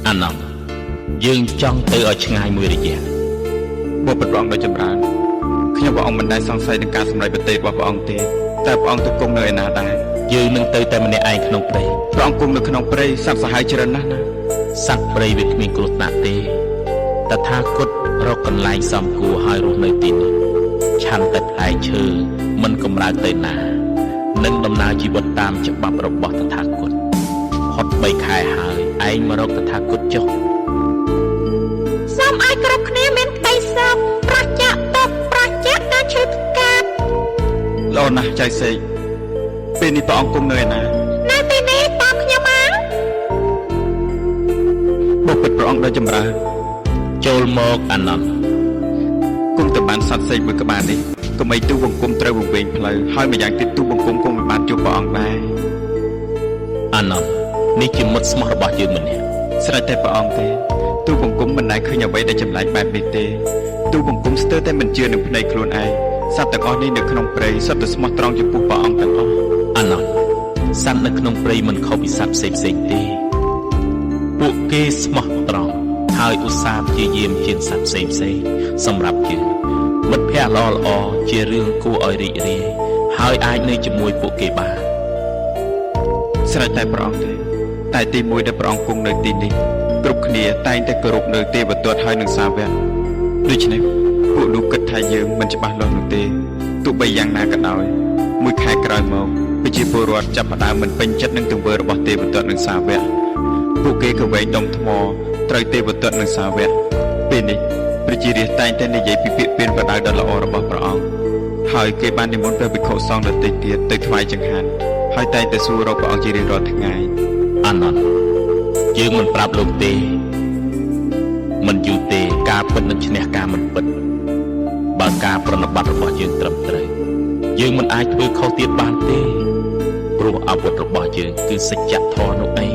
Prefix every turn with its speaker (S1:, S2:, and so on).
S1: អានំយើងចង់ទៅឲ្យឆ្ងាយមួយរយៈ
S2: បុព្វព្រះអង្គដ៏ចម្រើនខ្ញុំព្រះអង្គមិនដែលសង្ស័យនឹងការសម្រេចប្រទេសរបស់ព្រះអង្គទេតែព្រះអង្គទៅគង់នៅឯណាដែរ
S1: យើងនឹងទៅតែម្នាក់ឯងក្នុងព្រៃ
S2: ព្រះអង្គគង់នៅក្នុងព្រៃសត្វសាហាវច្រើនណាស់ណា
S1: សត្វព្រៃវាគ្មានគ្រោះថ្នាក់ទេតថាគតរកកន្លែងសមគួរឲ្យរស់នៅទីនេះឆាន់តែផ្លែឈើមិនកម្រើកទៅណានឹងដំណើរជីវិតតាមច្បាប់របស់តថាគតផុត3ខែហើយឯងមករកតថាគតចុះ
S3: សូមឲ្យគ្រប់គ្នាមានក្តីសុខប្រចាក់ទុកប្រចាក់ការឈឺថ្កាត់
S2: ល្អណាស់ចៅសេកពេលនេះព្រះអង្គគង់នៅឯណា
S3: នៅទីនេះតាមខ្ញុំមក
S2: បុព្វព្រះអង្គដ៏ចម្រើន
S1: ចូលមកអានំ
S2: គង់តែបានសត្វសេកមួយក្បាលនេះកុំឲ្យទូបង្គំត្រូវវង្វេងផ្លូវហើយម្យ៉ាងទៀតទូបង្គំគង់មិនបានជួបព្រះអង្គដែរ
S1: អានំនេះជាមិត្តស្មោះរបស់យើងម្នាក់
S2: ស្រេចតែព្រះអង្គទេទូបង្គំមិនដែលឃើញអ្វីដែលចម្លែកបែបនេះទេទូបង្គំស្ទើរតែមិនជឿនឹងភ្នែកខ្លួនឯងសត្វទាំងអស់នេះនៅក្នុងព្រៃសុទ្ធតែស្មោះត្រង់ចំពោះព្រះអង្គទាំងអស់
S1: អានំសត្វនៅក្នុងព្រៃមិនខុសពីសត្វផ្សេងទេពួកគេស្មោះត្រង់ហើយឧស្សាហ៍ព្យាយាមជាងសត្វផ្សេងសម្រាប់យើងមិត្តភ័ក្តិល្អជារឿងគួរឲ្យរីករាយហើយអាចនៅជាមួយពួកគេបាន
S2: ស្រេចតែព្រះអង្គទេតែទីមួយដែលព្រះអង្គគង់នៅទីនេះគ្រប់គ្នាតែងតែគោរពនៅទេវទត្តហើយនឹងសាវកដូច្នេះពួកនោះគិតថាយើងមិនច្បាស់លាស់នោះទេទោះបីយ៉ាងណាក៏ដោយមួយខែក្រោយមកប្រជាពលរដ្ឋចាប់ផ្ដើមមិនពេញចិត្តនឹងទង្វើរបស់ទេវទត្តនិងសាវកពួកគេក៏វែងដុំថ្មត្រូវទេវទត្តនិងសាវកពេលនេះប្រជារាស្ត្រតែងតែនិយាយពីពាក្យពេចន៍បដៅដ៏ល្អរបស់ព្រះអង្គហើយគេបាននិមន្តព្រះភិក្ខុសង្ឃដទៃទៀតទៅថ្វាយចង្ហាន់ហើយតែងតែសួររកព្រះអង្គជារៀងរាល់ថ្ងៃ
S1: អានន្ទយើងមិនប្រាប់លោកទេមិនយូរទេការពិតនឹងឈ្នះការមិនពិតបើការប្រណិប័តរបស់យើងត្រឹមត្រូវយើងមិនអាចធ្វើខុសទៀតបានទេព្រោះអាវុធរបស់យើងគឺសច្ចធម៌នោះឯង